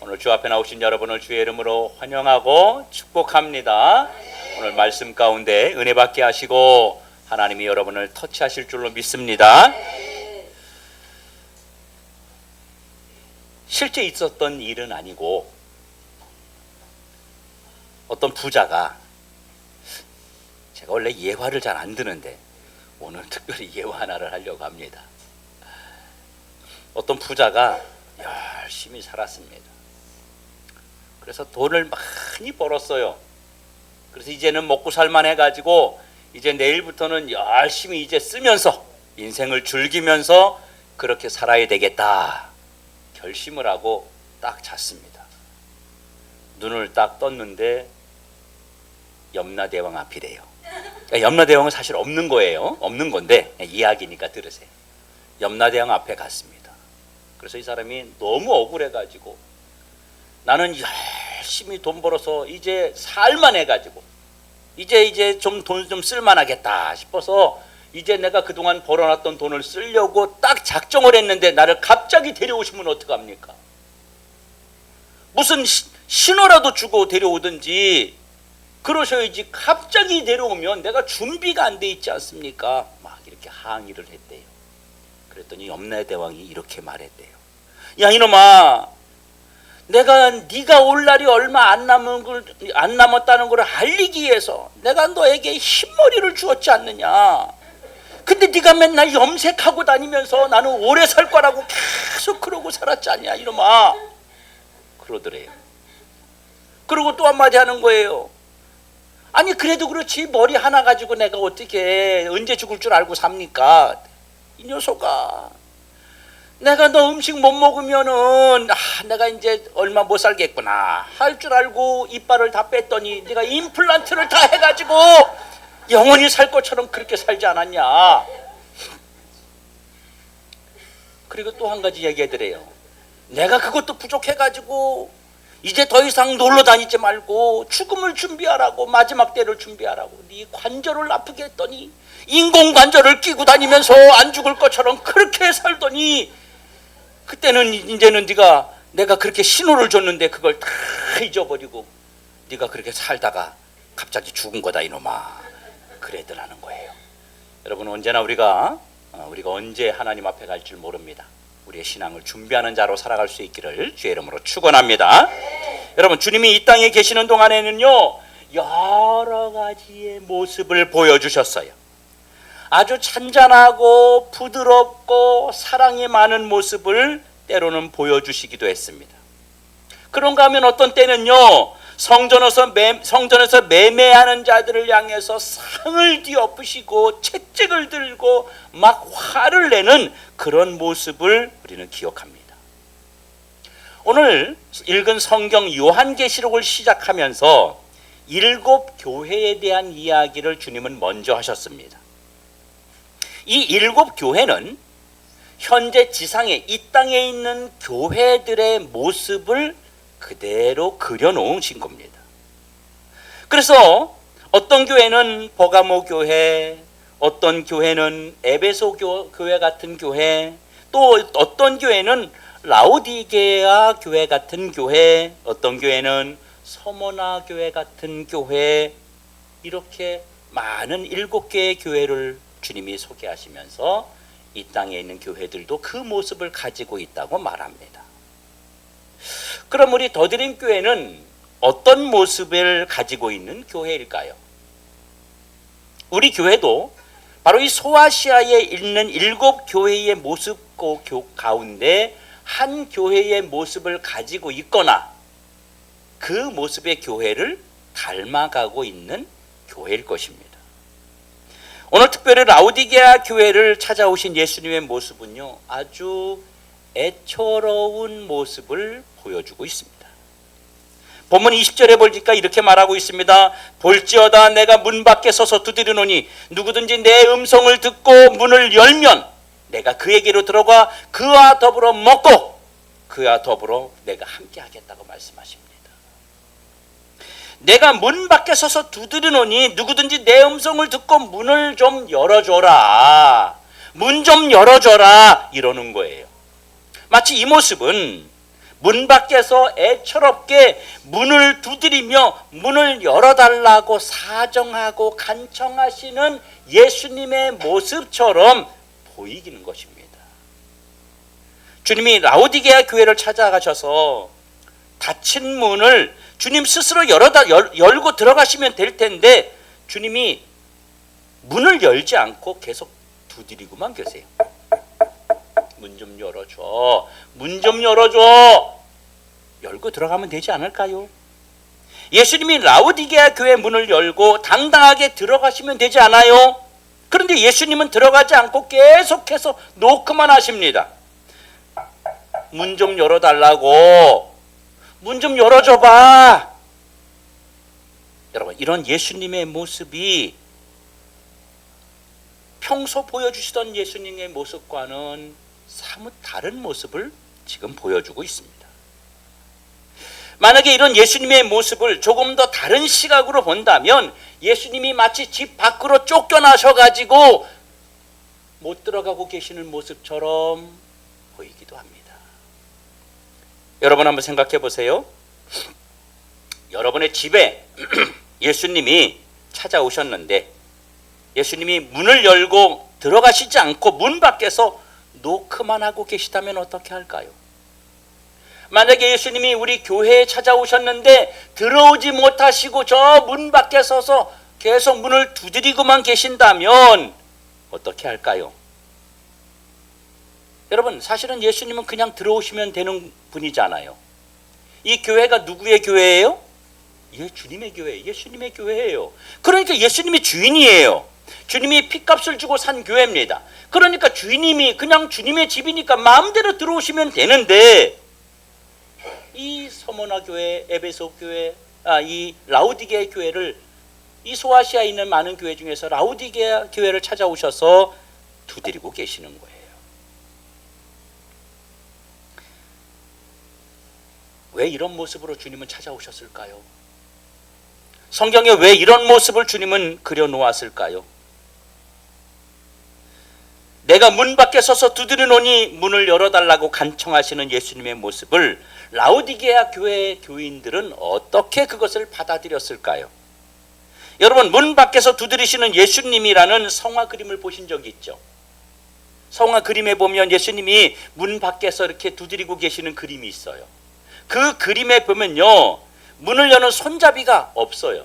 오늘 주 앞에 나오신 여러분을 주의 이름으로 환영하고 축복합니다. 오늘 말씀 가운데 은혜 받게 하시고 하나님이 여러분을 터치하실 줄로 믿습니다. 실제 있었던 일은 아니고 어떤 부자가, 제가 원래 예화를 잘 안 드는데 오늘 특별히 예화 하나를 하려고 합니다. 어떤 부자가 열심히 살았습니다. 그래서 돈을 많이 벌었어요. 그래서 이제는 먹고 살만 해가지고 이제 내일부터는 열심히 이제 쓰면서 인생을 즐기면서 그렇게 살아야 되겠다 결심을 하고 딱 잤습니다. 눈을 딱 떴는데 염라대왕 앞이래요. 염라대왕은 사실 없는 거예요. 없는 건데 이야기니까 들으세요. 염라대왕 앞에 갔습니다. 그래서 이 사람이 너무 억울해가지고 나는 열심히 돈 벌어서 이제 살만 해가지고 이제 좀 돈 좀 쓸만하겠다 싶어서 이제 내가 그동안 벌어놨던 돈을 쓰려고 딱 작정을 했는데 나를 갑자기 데려오시면 어떡합니까? 무슨 신호라도 주고 데려오든지 그러셔야지. 갑자기 데려오면 내가 준비가 안 돼 있지 않습니까? 막 이렇게 항의를 했대요. 그랬더니 염라대왕이 이렇게 말했대요. 야 이놈아, 내가 네가 올 날이 얼마 안 남았다는 걸 알리기 위해서 내가 너에게 흰머리를 주었지 않느냐. 근데 네가 맨날 염색하고 다니면서 나는 오래 살 거라고 계속 그러고 살았지 않냐 이놈아. 그러더래요. 그리고 또 한마디 하는 거예요. 아니 그래도 그렇지 머리 하나 가지고 내가 어떻게 언제 죽을 줄 알고 삽니까? 이 녀석아, 내가 너 음식 못 먹으면은 내가 이제 얼마 못 살겠구나 할 줄 알고 이빨을 다 뺐더니 네가 임플란트를 다 해가지고 영원히 살 것처럼 그렇게 살지 않았냐. 그리고 또 한 가지 얘기해드려요. 내가 그것도 부족해가지고 이제 더 이상 놀러 다니지 말고 죽음을 준비하라고, 마지막 때를 준비하라고 네 관절을 아프게 했더니 인공관절을 끼고 다니면서 안 죽을 것처럼 그렇게 살더니 그때는 이제는 내가 그렇게 신호를 줬는데 그걸 다 잊어버리고 네가 그렇게 살다가 갑자기 죽은 거다 이놈아. 그래더라는 거예요. 여러분, 언제나 우리가 언제 하나님 앞에 갈 줄 모릅니다. 우리의 신앙을 준비하는 자로 살아갈 수 있기를 주의 이름으로 축원합니다. 여러분, 주님이 이 땅에 계시는 동안에는요 여러 가지의 모습을 보여주셨어요. 아주 찬잔하고 부드럽고 사랑이 많은 모습을 때로는 보여주시기도 했습니다. 그런가 하면 어떤 때는요 성전에서 매매하는 자들을 향해서 상을 뒤엎으시고 채찍을 들고 막 화를 내는 그런 모습을 우리는 기억합니다. 오늘 읽은 성경 요한계시록을 시작하면서 7 교회에 대한 이야기를 주님은 먼저 하셨습니다. 이 7 교회는 현재 지상에 이 땅에 있는 교회들의 모습을 그대로 그려놓으신 겁니다. 그래서 어떤 교회는 버가모 교회, 어떤 교회는 에베소 교회 같은 교회, 또 어떤 교회는 라오디게아 교회 같은 교회, 어떤 교회는 서머나 교회 같은 교회, 이렇게 많은 7개의 교회를 주님이 소개하시면서 이 땅에 있는 교회들도 그 모습을 가지고 있다고 말합니다. 그럼 우리 더드림 교회는 어떤 모습을 가지고 있는 교회일까요? 우리 교회도 바로 이 소아시아에 있는 7 교회의 모습 가운데 한 교회의 모습을 가지고 있거나 그 모습의 교회를 닮아가고 있는 교회일 것입니다. 오늘 특별히 라오디게아 교회를 찾아오신 예수님의 모습은요 아주 애처로운 모습을 보여주고 있습니다. 본문 20절에 보니까 이렇게 말하고 있습니다. 볼지어다 내가 문 밖에 서서 두드리노니 누구든지 내 음성을 듣고 문을 열면 내가 그에게로 들어가 그와 더불어 먹고 그와 더불어 내가 함께 하겠다고 말씀하십니다. 내가 문 밖에 서서 두드리노니 누구든지 내 음성을 듣고 문을 좀 열어줘라, 문 좀 열어줘라 이러는 거예요. 마치 이 모습은 문 밖에서 애처롭게 문을 두드리며 문을 열어달라고 사정하고 간청하시는 예수님의 모습처럼 보이기는 것입니다. 주님이 라오디게아 교회를 찾아가셔서 닫힌 문을 주님 스스로 열고 들어가시면 될 텐데 주님이 문을 열지 않고 계속 두드리고만 계세요. 문 좀 열어줘. 문 좀 열어줘. 열고 들어가면 되지 않을까요? 예수님이 라오디게아 교회 문을 열고 당당하게 들어가시면 되지 않아요? 그런데 예수님은 들어가지 않고 계속해서 노크만 하십니다. 문 좀 열어달라고. 문 좀 열어줘봐. 여러분, 이런 예수님의 모습이 평소 보여주시던 예수님의 모습과는 사뭇 다른 모습을 지금 보여주고 있습니다. 만약에 이런 예수님의 모습을 조금 더 다른 시각으로 본다면 예수님이 마치 집 밖으로 쫓겨나셔가지고 못 들어가고 계시는 모습처럼 보이기도 합니다. 여러분 한번 생각해 보세요. 여러분의 집에 예수님이 찾아오셨는데 예수님이 문을 열고 들어가시지 않고 문 밖에서 노크만 하고 계시다면 어떻게 할까요? 만약에 예수님이 우리 교회에 찾아오셨는데 들어오지 못하시고 저 문 밖에 서서 계속 문을 두드리고만 계신다면 어떻게 할까요? 여러분, 사실은 예수님은 그냥 들어오시면 되는 분이잖아요. 이 교회가 누구의 교회예요? 주님의 교회, 예수님의 교회예요. 그러니까 예수님이 주인이에요. 주님이 핏값을 주고 산 교회입니다. 그러니까 주님이 그냥 주님의 집이니까 마음대로 들어오시면 되는데 이 서머나 교회, 에베소 교회, 이 라오디게아 교회를 이 소아시아에 있는 많은 교회 중에서 라오디게아 교회를 찾아오셔서 두드리고 계시는 거예요. 왜 이런 모습으로 주님은 찾아오셨을까요? 성경에 왜 이런 모습을 주님은 그려놓았을까요? 내가 문 밖에 서서 두드리노니 문을 열어달라고 간청하시는 예수님의 모습을 라오디게아 교회의 교인들은 어떻게 그것을 받아들였을까요? 여러분, 문 밖에서 두드리시는 예수님이라는 성화 그림을 보신 적이 있죠? 성화 그림에 보면 예수님이 문 밖에서 이렇게 두드리고 계시는 그림이 있어요. 그 그림에 보면요, 문을 여는 손잡이가 없어요.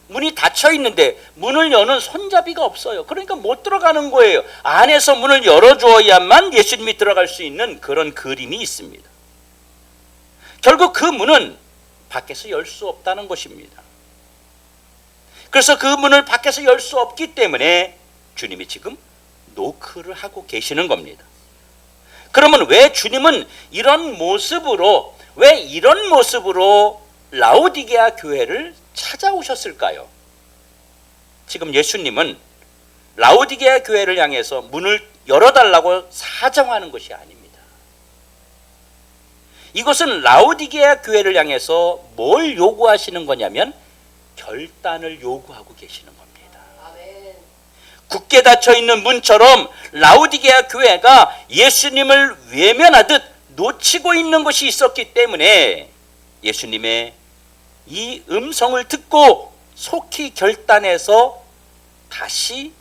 문이 닫혀 있는데 문을 여는 손잡이가 없어요. 그러니까 못 들어가는 거예요. 안에서 문을 열어주어야만 예수님이 들어갈 수 있는 그런 그림이 있습니다. 결국 그 문은 밖에서 열 수 없다는 것입니다. 그래서 그 문을 밖에서 열 수 없기 때문에 주님이 지금 노크를 하고 계시는 겁니다. 그러면 왜 주님은 이런 모습으로 라오디게아 교회를 찾아오셨을까요? 지금 예수님은 라오디게아 교회를 향해서 문을 열어달라고 사정하는 것이 아닙니다. 이것은 라오디게아 교회를 향해서 뭘 요구하시는 거냐면 결단을 요구하고 계시는 겁니다. 굳게 닫혀 있는 문처럼 라오디게아 교회가 예수님을 외면하듯 놓치고 있는 것이 있었기 때문에 예수님의 이 음성을 듣고 속히 결단해서 다시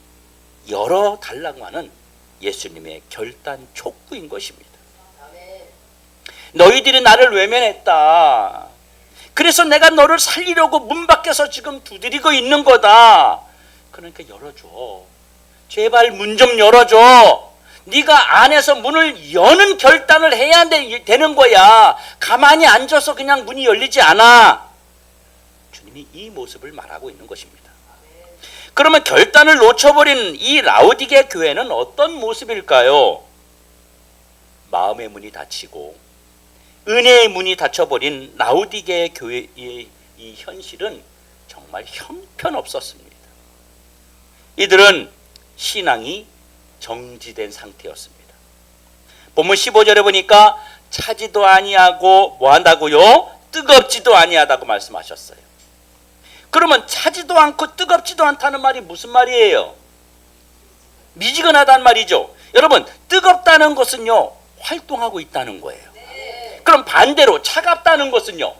열어달라고 하는 예수님의 결단 촉구인 것입니다. 너희들이 나를 외면했다. 그래서 내가 너를 살리려고 문 밖에서 지금 두드리고 있는 거다. 그러니까 열어줘. 제발 문 좀 열어줘. 네가 안에서 문을 여는 결단을 해야 되는 거야. 가만히 앉아서 그냥 문이 열리지 않아. 주님이 이 모습을 말하고 있는 것입니다. 그러면 결단을 놓쳐버린 이 라오디게아 교회는 어떤 모습일까요? 마음의 문이 닫히고 은혜의 문이 닫혀버린 라오디게아 교회의 이 현실은 정말 형편없었습니다. 이들은 신앙이 정지된 상태였습니다. 본문 15절에 보니까 차지도 아니하고 뭐 한다고요? 뜨겁지도 아니하다고 말씀하셨어요. 그러면 차지도 않고 뜨겁지도 않다는 말이 무슨 말이에요? 미지근하다는 말이죠. 여러분, 뜨겁다는 것은요, 활동하고 있다는 거예요. 그럼 반대로 차갑다는 것은요,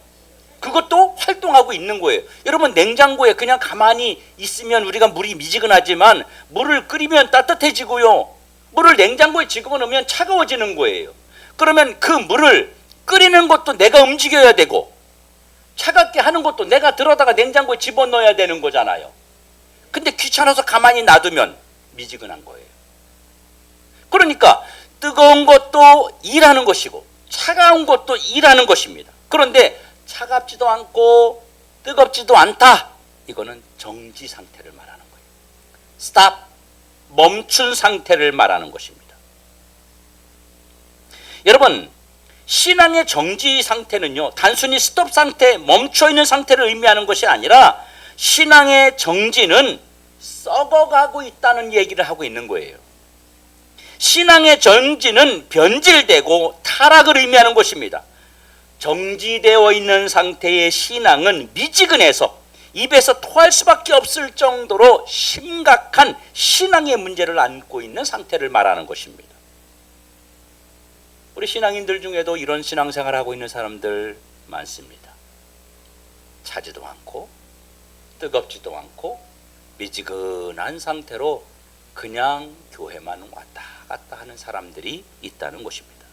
그것도 활동하고 있는 거예요. 여러분, 냉장고에 그냥 가만히 있으면 우리가 물이 미지근하지만 물을 끓이면 따뜻해지고요, 물을 냉장고에 집어넣으면 차가워지는 거예요. 그러면 그 물을 끓이는 것도 내가 움직여야 되고 차갑게 하는 것도 내가 들어다가 냉장고에 집어넣어야 되는 거잖아요. 근데 귀찮아서 가만히 놔두면 미지근한 거예요. 그러니까 뜨거운 것도 일하는 것이고 차가운 것도 일하는 것입니다. 그런데 차갑지도 않고 뜨겁지도 않다, 이거는 정지 상태를 말하는 거예요. 스탑, 멈춘 상태를 말하는 것입니다. 여러분, 신앙의 정지 상태는요, 단순히 스톱 상태, 멈춰있는 상태를 의미하는 것이 아니라 신앙의 정지는 썩어가고 있다는 얘기를 하고 있는 거예요. 신앙의 정지는 변질되고 타락을 의미하는 것입니다. 정지되어 있는 상태의 신앙은 미지근해서 입에서 토할 수밖에 없을 정도로 심각한 신앙의 문제를 안고 있는 상태를 말하는 것입니다. 우리 신앙인들 중에도 이런 신앙생활을 하고 있는 사람들 많습니다. 차지도 않고 뜨겁지도 않고 미지근한 상태로 그냥 교회만 왔다 갔다 하는 사람들이 있다는 것입니다.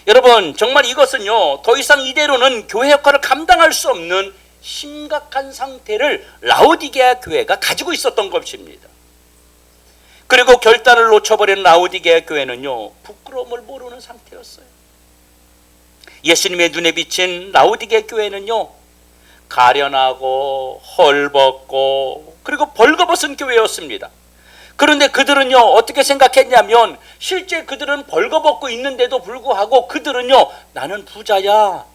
여러분, 정말 이것은요, 더 이상 이대로는 교회 역할을 감당할 수 없는 심각한 상태를 라오디게아 교회가 가지고 있었던 것입니다. 그리고 결단을 놓쳐버린 라오디게아 교회는요, 부끄러움을 모르는 상태였어요. 예수님의 눈에 비친 라오디게아 교회는요, 가련하고 헐벗고 그리고 벌거벗은 교회였습니다. 그런데 그들은요, 어떻게 생각했냐면 실제 그들은 벌거벗고 있는데도 불구하고 그들은요, 나는 부자야,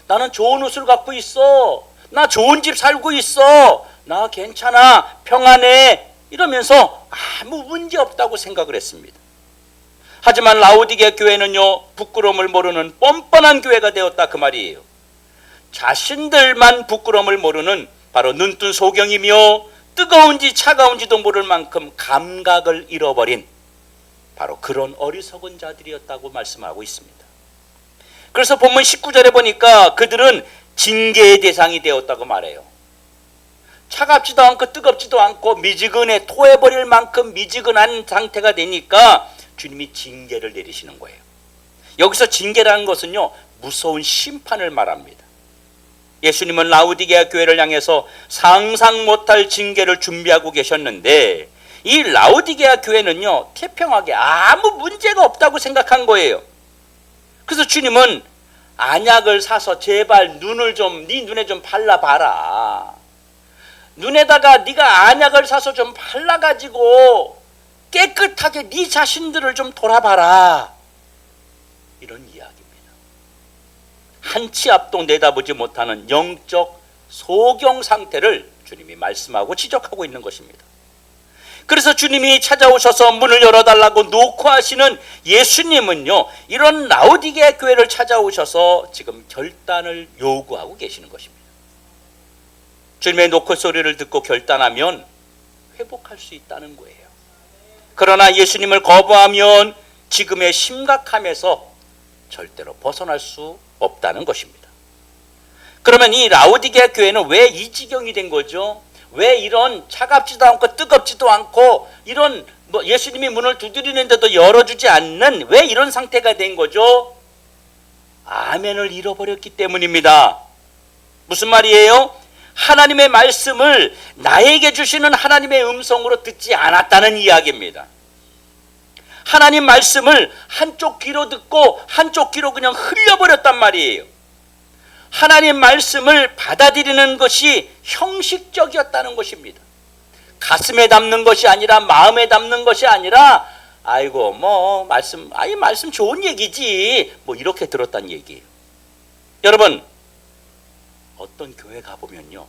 나는 좋은 옷을 갖고 있어, 나 좋은 집 살고 있어, 나 괜찮아, 평안해, 이러면서 아무 문제 없다고 생각을 했습니다. 하지만 라오디게아 교회는요, 부끄러움을 모르는 뻔뻔한 교회가 되었다, 그 말이에요. 자신들만 부끄러움을 모르는 바로 눈뜬 소경이며 뜨거운지 차가운지도 모를 만큼 감각을 잃어버린 바로 그런 어리석은 자들이었다고 말씀하고 있습니다. 그래서 본문 19절에 보니까 그들은 징계의 대상이 되었다고 말해요. 차갑지도 않고 뜨겁지도 않고 미지근해 토해버릴 만큼 미지근한 상태가 되니까 주님이 징계를 내리시는 거예요. 여기서 징계라는 것은요, 무서운 심판을 말합니다. 예수님은 라오디게아 교회를 향해서 상상 못할 징계를 준비하고 계셨는데 이 라오디게아 교회는요, 태평하게 아무 문제가 없다고 생각한 거예요. 그래서 주님은 안약을 사서 제발 눈을 좀, 네 눈에 좀 발라봐라. 눈에다가 네가 안약을 사서 좀 발라가지고 깨끗하게 네 자신들을 좀 돌아봐라, 이런 이야기입니다. 한 치 앞도 내다보지 못하는 영적 소경 상태를 주님이 말씀하고 지적하고 있는 것입니다. 그래서 주님이 찾아오셔서 문을 열어달라고 노크하시는 예수님은요, 이런 라오디게아 교회를 찾아오셔서 지금 결단을 요구하고 계시는 것입니다. 주님의 노크 소리를 듣고 결단하면 회복할 수 있다는 거예요. 그러나 예수님을 거부하면 지금의 심각함에서 절대로 벗어날 수 없다는 것입니다. 그러면 이 라오디게아 교회는 왜 이 지경이 된 거죠? 왜 이런 차갑지도 않고 뜨겁지도 않고 이런 예수님이 문을 두드리는데도 열어주지 않는 왜 이런 상태가 된 거죠? 아멘을 잃어버렸기 때문입니다. 무슨 말이에요? 하나님의 말씀을 나에게 주시는 하나님의 음성으로 듣지 않았다는 이야기입니다. 하나님 말씀을 한쪽 귀로 듣고 한쪽 귀로 그냥 흘려버렸단 말이에요. 하나님 말씀을 받아들이는 것이 형식적이었다는 것입니다. 가슴에 담는 것이 아니라 마음에 담는 것이 아니라 아이고 뭐 말씀 좋은 얘기지 뭐 이렇게 들었다는 얘기예요. 여러분, 어떤 교회 가보면요,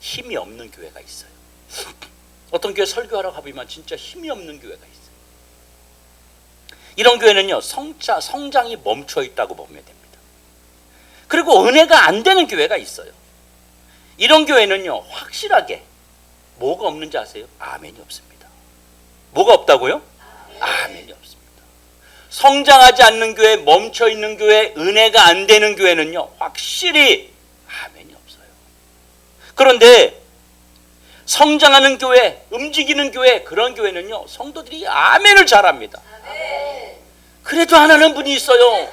힘이 없는 교회가 있어요. 어떤 교회 설교하러 가보면 진짜 힘이 없는 교회가 있어요. 이런 교회는요, 성장이 멈춰 있다고 보면 됩니다. 그리고 은혜가 안 되는 교회가 있어요. 이런 교회는요, 확실하게 뭐가 없는지 아세요? 아멘이 없습니다. 뭐가 없다고요? 아멘이 없습니다. 성장하지 않는 교회, 멈춰 있는 교회, 은혜가 안 되는 교회는요, 확실히 아멘이 없어요. 그런데 성장하는 교회, 움직이는 교회, 그런 교회는요, 성도들이 아멘을 잘합니다. 그래도 안 하는 분이 있어요.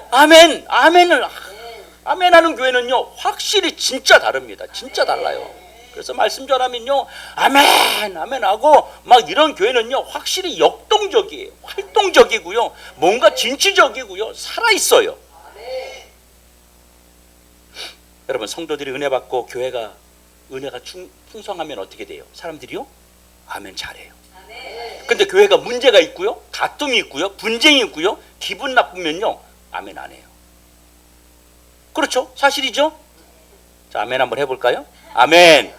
아멘 하는 교회는요, 확실히 진짜 다릅니다. 진짜 달라요. 그래서 말씀 전하면요, 아멘 하고 막 이런 교회는요, 확실히 역동적이에요. 활동적이고요, 뭔가 진취적이고요, 살아있어요. 여러분, 성도들이 은혜 받고 은혜가 풍성하면 어떻게 돼요? 사람들이요, 아멘 잘해요. 근데 교회가 문제가 있고요, 다툼이 있고요, 분쟁이 있고요, 기분 나쁘면요, 아멘 안 해요. 그렇죠? 사실이죠? 자, 아멘 한번 해볼까요? 아멘.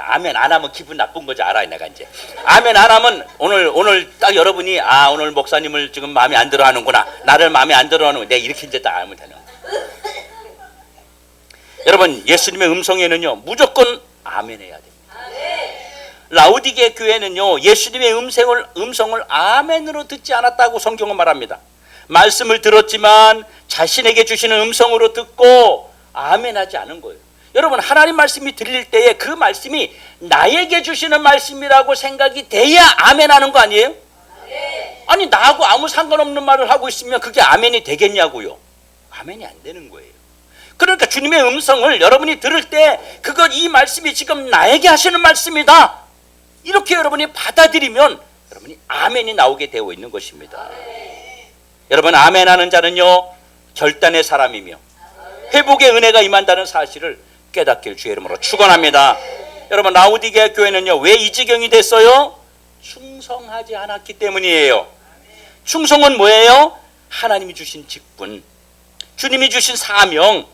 아멘 안 하면 기분 나쁜 거지 알아요. 내가 이제 아멘 안 하면 오늘 딱 여러분이 오늘 목사님을 지금 마음에 안 들어 하는구나, 나를 마음에 안 들어 하는, 내가 이렇게 이제 딱 알면 되는 거예요. 여러분, 예수님의 음성에는요, 무조건 아멘 해야 됩니다. 라우디게 교회는요, 예수님의 음성을 아멘으로 듣지 않았다고 성경은 말합니다. 말씀을 들었지만 자신에게 주시는 음성으로 듣고 아멘하지 않은 거예요. 여러분, 하나님 말씀이 들릴 때에 그 말씀이 나에게 주시는 말씀이라고 생각이 돼야 아멘하는 거 아니에요? 아니, 나하고 아무 상관없는 말을 하고 있으면 그게 아멘이 되겠냐고요. 아멘이 안 되는 거예요. 그러니까 주님의 음성을 여러분이 들을 때 이 말씀이 지금 나에게 하시는 말씀이다, 이렇게 여러분이 받아들이면 여러분이 아멘이 나오게 되어 있는 것입니다. 여러분, 아멘하는 자는요, 결단의 사람이며 회복의 은혜가 임한다는 사실을 깨닫길 주의 이름으로 축원합니다. 여러분, 라우디게아 교회는요, 왜 이 지경이 됐어요? 충성하지 않았기 때문이에요. 충성은 뭐예요? 하나님이 주신 직분, 주님이 주신 사명,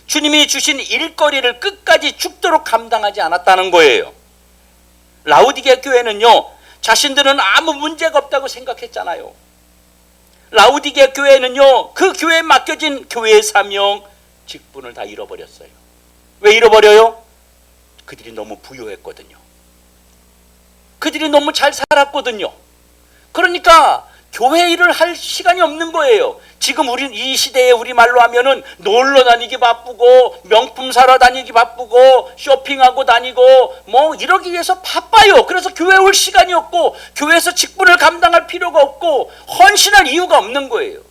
주님이 주신 일거리를 끝까지 죽도록 감당하지 않았다는 거예요. 라우디게아 교회는요, 자신들은 아무 문제가 없다고 생각했잖아요. 라우디게아 교회는요, 그 교회에 맡겨진 교회의 사명, 직분을 다 잃어버렸어요. 왜 잃어버려요? 그들이 너무 부유했거든요. 그들이 너무 잘 살았거든요. 그러니까 교회 일을 할 시간이 없는 거예요. 지금 이 시대에 우리말로 하면은 놀러 다니기 바쁘고, 명품 사러 다니기 바쁘고, 쇼핑하고 다니고, 뭐 이러기 위해서 바빠요. 그래서 교회 올 시간이 없고, 교회에서 직분을 감당할 필요가 없고, 헌신할 이유가 없는 거예요.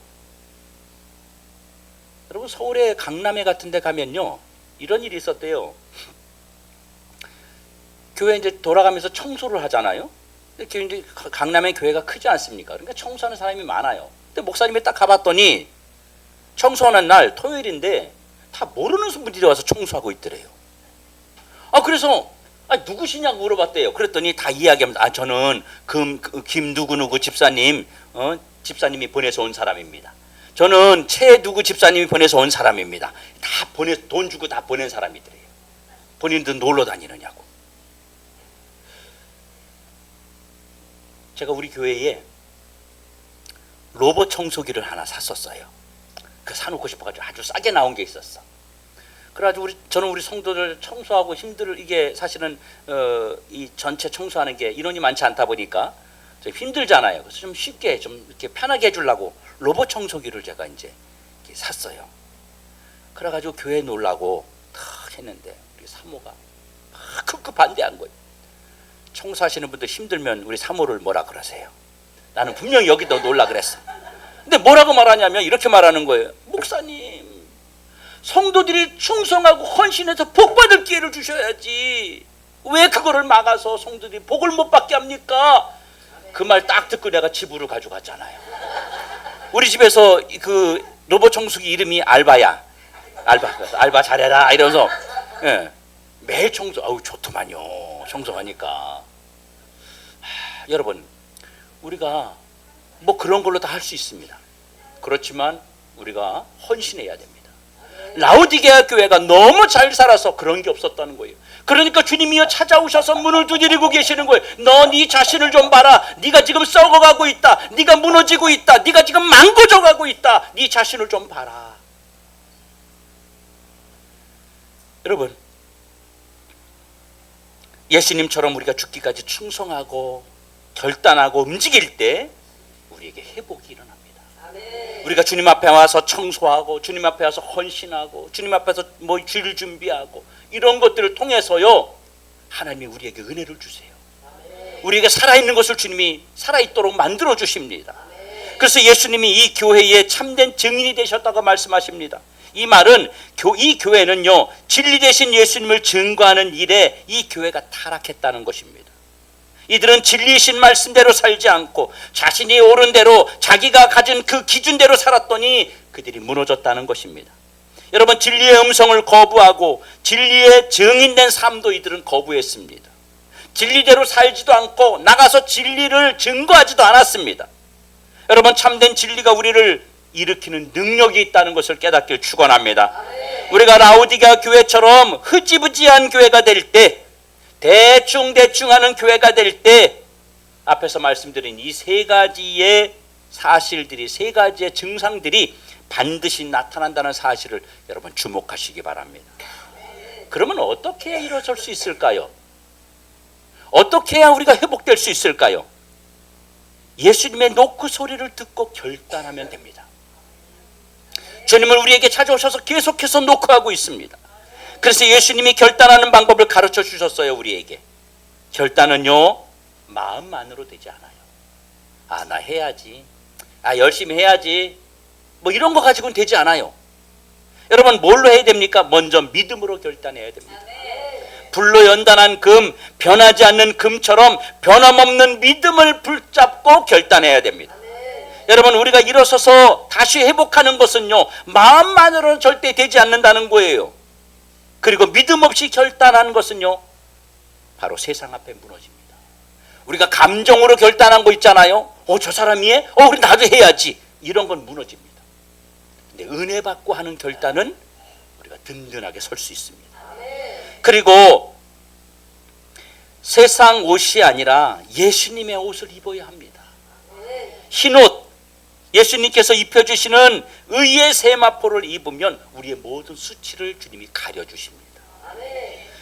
여러분, 서울의 강남에 같은 데 가면요, 이런 일이 있었대요. 교회 이제 돌아가면서 청소를 하잖아요. 근데 이제 강남의 교회가 크지 않습니까? 그러니까 청소하는 사람이 많아요. 근데 목사님이 딱 가봤더니 청소하는 날 토요일인데 다 모르는 분들이 와서 청소하고 있더래요. 그래서 누구시냐고 물어봤대요. 그랬더니 다 이야기합니다. 저는 김 누구누구 집사님이 보내서 온 사람입니다. 저는 최 누구 집사님이 보내서 온 사람입니다. 다 돈 주고 다 보낸 사람이더래요. 본인들 놀러 다니느냐고. 제가 우리 교회에 로봇 청소기를 하나 샀었어요. 사놓고 싶어가지고 아주 싸게 나온 게 있었어. 그래가지고 저는 우리 성도들 청소하고 이게 사실은 이 전체 청소하는 게 인원이 많지 않다 보니까 좀 힘들잖아요. 그래서 좀 쉽게 좀 이렇게 편하게 해주려고 로봇 청소기를 제가 이제 이렇게 샀어요. 그래가지고 교회에 놀라고 탁 했는데 우리 사모가 막 급급 반대한 거예요. 청소하시는 분들 힘들면 우리 사모를 뭐라 그러세요? 나는 분명히 여기도 놀라 그랬어. 근데 뭐라고 말하냐면 이렇게 말하는 거예요. 목사님, 성도들이 충성하고 헌신해서 복 받을 기회를 주셔야지 왜 그거를 막아서 성도들이 복을 못 받게 합니까? 그 말 딱 듣고 내가 집으로 가져갔잖아요. 우리 집에서 그 로봇 청소기 이름이 알바야. 알바 잘해라 이러면서 매일 청소. 좋더만요. 청소하니까. 여러분, 우리가 뭐 그런 걸로 다 할 수 있습니다. 그렇지만 우리가 헌신해야 됩니다. 라우디게아 교회가 너무 잘 살아서 그런 게 없었다는 거예요. 그러니까 주님이여 찾아오셔서 문을 두드리고 계시는 거예요. 너 네 자신을 좀 봐라. 네가 지금 썩어가고 있다. 네가 무너지고 있다. 네가 지금 망고져가고 있다. 네 자신을 좀 봐라. 여러분, 예수님처럼 우리가 죽기까지 충성하고 결단하고 움직일 때 우리에게 회복이 일어납니다. 우리가 주님 앞에 와서 청소하고 주님 앞에 와서 헌신하고 주님 앞에서 뭐 줄 준비하고 이런 것들을 통해서요, 하나님이 우리에게 은혜를 주세요. 우리에게 살아있는 것을 주님이 살아있도록 만들어 주십니다. 그래서 예수님이 이 교회의 참된 증인이 되셨다고 말씀하십니다. 이 말은 이 교회는요, 진리 되신 예수님을 증거하는 일에 이 교회가 타락했다는 것입니다. 이들은 진리이신 말씀대로 살지 않고 자신이 옳은 대로 자기가 가진 그 기준대로 살았더니 그들이 무너졌다는 것입니다. 여러분, 진리의 음성을 거부하고 진리의 증인된 삶도 이들은 거부했습니다. 진리대로 살지도 않고 나가서 진리를 증거하지도 않았습니다. 여러분, 참된 진리가 우리를 일으키는 능력이 있다는 것을 깨닫길 축원합니다. 우리가 라오디게아 교회처럼 흐지부지한 교회가 될 때, 대충 하는 교회가 될 때, 앞에서 말씀드린 이 세 가지의 사실들이, 세 가지의 증상들이 반드시 나타난다는 사실을 여러분 주목하시기 바랍니다. 그러면 어떻게 해야 일어설 수 있을까요? 어떻게 해야 우리가 회복될 수 있을까요? 예수님의 노크 소리를 듣고 결단하면 됩니다. 주님을 우리에게 찾아오셔서 계속해서 노크하고 있습니다. 그래서 예수님이 결단하는 방법을 가르쳐 주셨어요. 우리에게 결단은요, 마음만으로 되지 않아요. 나 해야지, 열심히 해야지, 뭐 이런 거 가지고는 되지 않아요. 여러분, 뭘로 해야 됩니까? 먼저 믿음으로 결단해야 됩니다. 불로 연단한 금, 변하지 않는 금처럼 변함없는 믿음을 붙잡고 결단해야 됩니다. 여러분, 우리가 일어서서 다시 회복하는 것은요, 마음만으로는 절대 되지 않는다는 거예요. 그리고 믿음 없이 결단하는 것은요, 바로 세상 앞에 무너집니다. 우리가 감정으로 결단한 거 있잖아요. 저 사람이 해? 그래 나도 해야지. 이런 건 무너집니다. 근데 은혜 받고 하는 결단은 우리가 든든하게 설 수 있습니다. 그리고 세상 옷이 아니라 예수님의 옷을 입어야 합니다. 흰옷, 예수님께서 입혀주시는 의의 세마포를 입으면 우리의 모든 수치를 주님이 가려주십니다.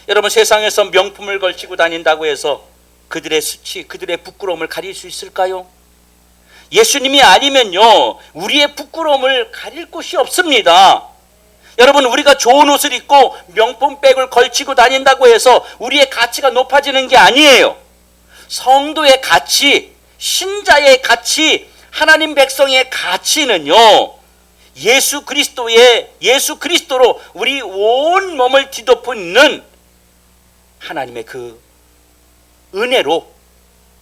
여러분, 세상에서 명품을 걸치고 다닌다고 해서 그들의 수치, 그들의 부끄러움을 가릴 수 있을까요? 예수님이 아니면요, 우리의 부끄러움을 가릴 곳이 없습니다. 여러분, 우리가 좋은 옷을 입고 명품백을 걸치고 다닌다고 해서 우리의 가치가 높아지는 게 아니에요. 성도의 가치, 신자의 가치, 하나님 백성의 가치는요, 예수 그리스도로 우리 온 몸을 뒤덮는 하나님의 그 은혜로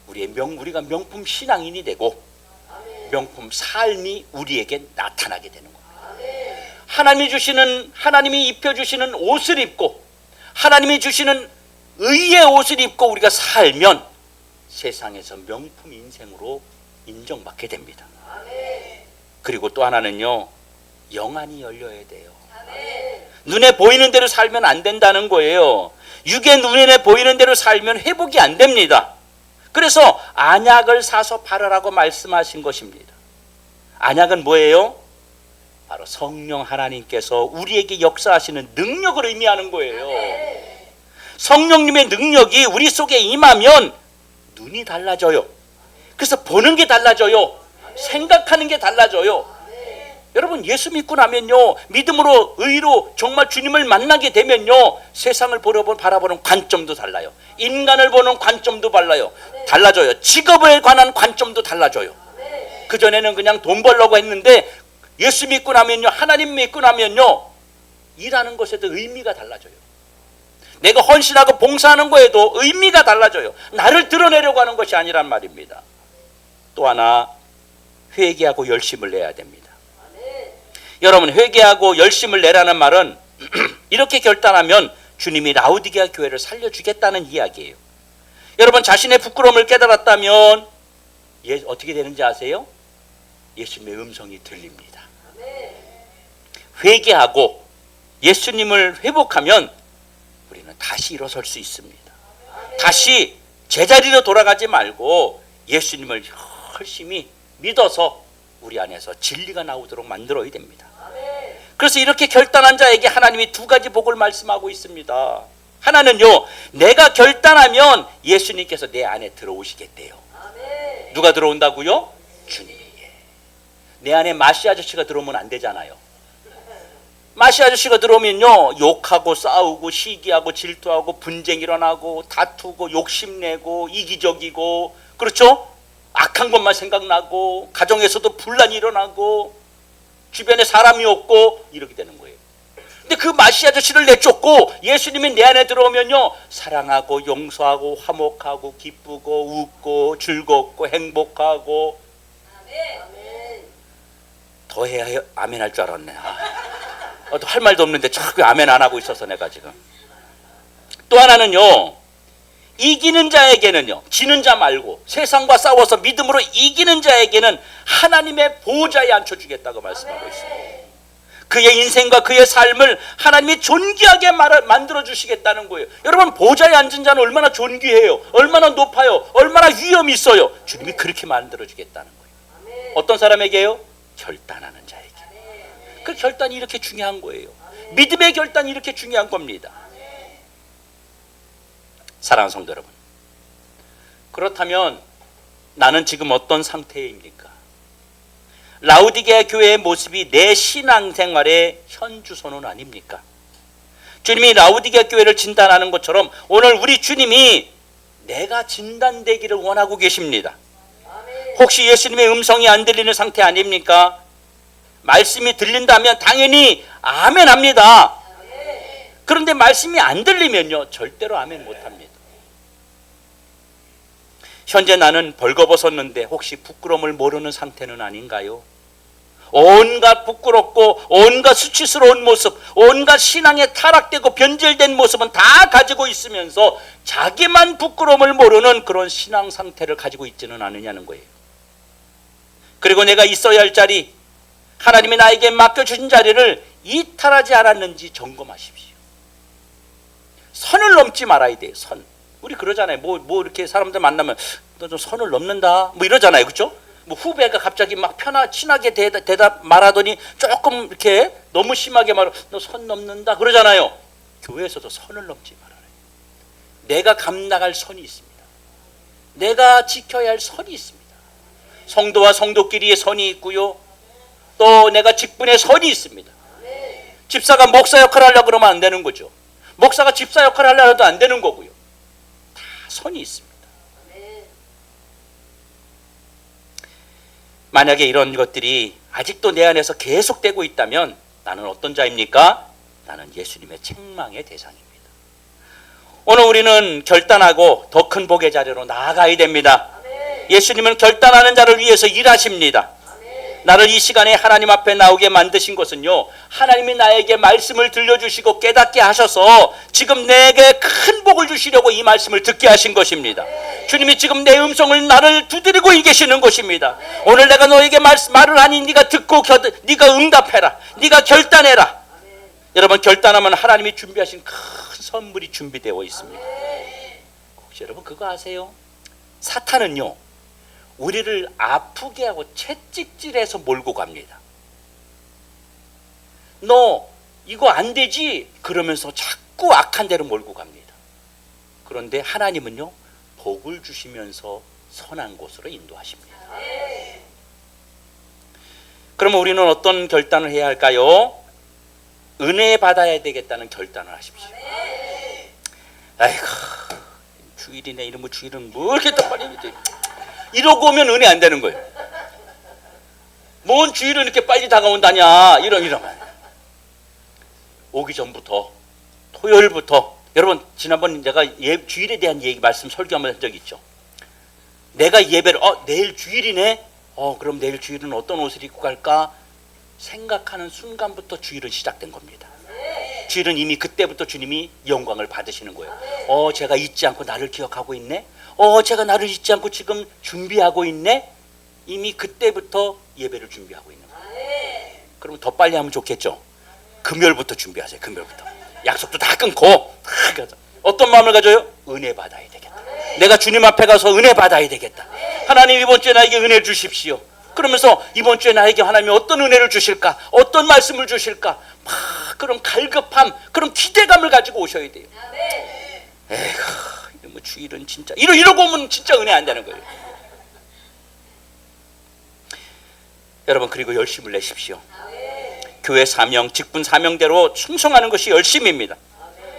우리가 명품 신앙인이 되고 명품 삶이 우리에게 나타나게 되는 겁니다. 하나님이 입혀주시는 옷을 입고 하나님이 주시는 의의 옷을 입고 우리가 살면 세상에서 명품 인생으로 인정받게 됩니다. 그리고 또 하나는요, 영안이 열려야 돼요. 눈에 보이는 대로 살면 안 된다는 거예요. 육의 눈에 보이는 대로 살면 회복이 안 됩니다. 그래서 안약을 사서 바르라고 말씀하신 것입니다. 안약은 뭐예요? 바로 성령 하나님께서 우리에게 역사하시는 능력을 의미하는 거예요. 성령님의 능력이 우리 속에 임하면 눈이 달라져요. 그래서 보는 게 달라져요. 생각하는 게 달라져요. 여러분, 예수 믿고 나면요, 믿음으로 의로 정말 주님을 만나게 되면요, 세상을 바라보는 관점도 달라요. 인간을 보는 관점도 달라져요. 직업에 관한 관점도 달라져요. 그전에는 그냥 돈 벌려고 했는데 예수 믿고 나면요, 하나님 믿고 나면요, 일하는 것에도 의미가 달라져요. 내가 헌신하고 봉사하는 거에도 의미가 달라져요. 나를 드러내려고 하는 것이 아니란 말입니다. 또 하나, 회개하고 열심을 내야 됩니다. 여러분, 회개하고 열심을 내라는 말은 이렇게 결단하면 주님이 라오디게아 교회를 살려주겠다는 이야기예요. 여러분, 자신의 부끄러움을 깨달았다면 어떻게 되는지 아세요? 예수님의 음성이 들립니다. 회개하고 예수님을 회복하면 우리는 다시 일어설 수 있습니다. 다시 제자리로 돌아가지 말고 예수님을 열심히 믿어서 우리 안에서 진리가 나오도록 만들어야 됩니다. 그래서 이렇게 결단한 자에게 하나님이 두 가지 복을 말씀하고 있습니다. 하나는요, 내가 결단하면 예수님께서 내 안에 들어오시겠대요. 누가 들어온다고요? 주님이. 내 안에 마씨 아저씨가 들어오면 안 되잖아요. 마씨 아저씨가 들어오면요, 욕하고 싸우고 시기하고 질투하고 분쟁 일어나고 다투고 욕심내고 이기적이고, 그렇죠? 악한 것만 생각나고 가정에서도 분란이 일어나고 주변에 사람이 없고 이렇게 되는 거예요. 근데 그 마씨 아저씨를 내쫓고 예수님이 내 안에 들어오면요, 사랑하고 용서하고 화목하고 기쁘고 웃고 즐겁고 행복하고. 더 해야 아멘 할 줄 알았네. 할 말도 없는데 자꾸 아멘 안 하고 있어서 내가 지금. 또 하나는요, 이기는 자에게는요, 지는 자 말고 세상과 싸워서 믿음으로 이기는 자에게는 하나님의 보좌에 앉혀주겠다고 말씀하고 있습니다. 그의 인생과 그의 삶을 하나님이 존귀하게 만들어 주시겠다는 거예요. 여러분, 보좌에 앉은 자는 얼마나 존귀해요, 얼마나 높아요, 얼마나 위엄이 있어요. 주님이 그렇게 만들어 주겠다는 거예요. 어떤 사람에게요? 결단하는 자에게. 그 결단이 이렇게 중요한 거예요. 믿음의 결단이 이렇게 중요한 겁니다. 사랑하는 성도 여러분, 그렇다면 나는 지금 어떤 상태입니까? 라우디게아 교회의 모습이 내 신앙생활의 현주소는 아닙니까? 주님이 라우디게아 교회를 진단하는 것처럼 오늘 우리 주님이 내가 진단되기를 원하고 계십니다. 혹시 예수님의 음성이 안 들리는 상태 아닙니까? 말씀이 들린다면 당연히 아멘 합니다. 그런데 말씀이 안 들리면요, 절대로 아멘 못합니다. 현재 나는 벌거벗었는데 혹시 부끄러움을 모르는 상태는 아닌가요? 온갖 부끄럽고 온갖 수치스러운 모습, 온갖 신앙에 타락되고 변질된 모습은 다 가지고 있으면서 자기만 부끄러움을 모르는 그런 신앙 상태를 가지고 있지는 않느냐는 거예요. 그리고 내가 있어야 할 자리, 하나님이 나에게 맡겨주신 자리를 이탈하지 않았는지 점검하십시오. 선을 넘지 말아야 돼요. 선. 우리 그러잖아요. 뭐 이렇게 사람들 만나면 너 좀 선을 넘는다 뭐 이러잖아요. 그렇죠? 뭐 후배가 갑자기 막 친하게 대답 말하더니 조금 이렇게 너무 심하게 말하면 너 선 넘는다 그러잖아요. 교회에서도 선을 넘지 말아요. 내가 감당할 선이 있습니다. 내가 지켜야 할 선이 있습니다. 성도와 성도끼리의 선이 있고요, 또 내가 직분의 선이 있습니다. 집사가 목사 역할을 하려고 그러면 안 되는 거죠. 목사가 집사 역할을 하려고 해도 안 되는 거고요. 다 선이 있습니다. 만약에 이런 것들이 아직도 내 안에서 계속되고 있다면 나는 어떤 자입니까? 나는 예수님의 책망의 대상입니다. 오늘 우리는 결단하고 더 큰 복의 자리로 나아가야 됩니다. 예수님은 결단하는 자를 위해서 일하십니다. 나를 이 시간에 하나님 앞에 나오게 만드신 것은요, 하나님이 나에게 말씀을 들려주시고 깨닫게 하셔서 지금 내게 큰 복을 주시려고 이 말씀을 듣게 하신 것입니다. 주님이 지금 내 음성을 나를 두드리고 계시는 것입니다. 오늘 내가 너에게 말을 하니 네가 듣고 네가 응답해라, 네가 결단해라. 여러분, 결단하면 하나님이 준비하신 큰 선물이 준비되어 있습니다. 혹시 여러분 그거 아세요? 사탄은요, 우리를 아프게 하고 채찍질해서 몰고 갑니다. 너 이거 안 되지? 그러면서 자꾸 악한 데로 몰고 갑니다. 그런데 하나님은요, 복을 주시면서 선한 곳으로 인도하십니다. 그러면 우리는 어떤 결단을 해야 할까요? 은혜 받아야 되겠다는 결단을 하십시오. 아이고, 주일이네. 이러면 주일은 뭐 이렇게 또 빨리 이러고 오면 은혜 안 되는 거예요. 뭔 주일은 이렇게 빨리 다가온다냐, 이러면 오기 전부터, 토요일부터. 여러분, 지난번 제가 주일에 대한 말씀 설교 한번 한 적이 있죠. 내가 예배를 내일 주일이네, 그럼 내일 주일은 어떤 옷을 입고 갈까 생각하는 순간부터 주일은 시작된 겁니다. 주일은 이미 그때부터 주님이 영광을 받으시는 거예요. 제가 잊지 않고 나를 기억하고 있네, 제가 나를 잊지 않고 지금 준비하고 있네. 이미 그때부터 예배를 준비하고 있는 거예요. 그러면 더 빨리 하면 좋겠죠. 금요일부터 준비하세요. 금요일부터 약속도 다 끊고 어떤 마음을 가져요? 은혜 받아야 되겠다. 내가 주님 앞에 가서 은혜 받아야 되겠다. 하나님, 이번 주에 나에게 은혜를 주십시오. 그러면서 이번 주에 나에게 하나님이 어떤 은혜를 주실까, 어떤 말씀을 주실까, 막 그런 갈급함, 그런 기대감을 가지고 오셔야 돼요. 에휴, 뭐 주일은 진짜 이러고 오면 진짜 은혜 안 되는 거예요. 여러분 그리고 열심을 내십시오. 교회 사명, 직분 사명대로 충성하는 것이 열심입니다.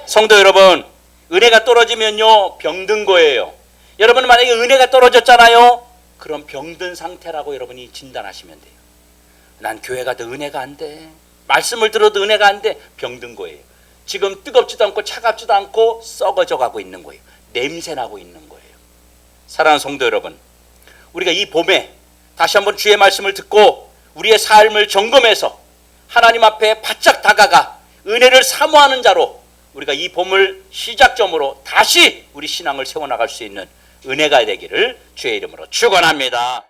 성도 여러분, 은혜가 떨어지면요 병든 거예요. 여러분 만약에 은혜가 떨어졌잖아요. 그럼 병든 상태라고 여러분이 진단하시면 돼요. 난 교회가 더 은혜가 안 돼. 말씀을 들어도 은혜가 안 돼. 병든 거예요. 지금 뜨겁지도 않고 차갑지도 않고 썩어져 가고 있는 거예요. 냄새나고 있는 거예요. 사랑하는 성도 여러분, 우리가 이 봄에 다시 한번 주의 말씀을 듣고 우리의 삶을 점검해서 하나님 앞에 바짝 다가가 은혜를 사모하는 자로 우리가 이 봄을 시작점으로 다시 우리 신앙을 세워나갈 수 있는 은혜가 되기를 주의 이름으로 축원합니다.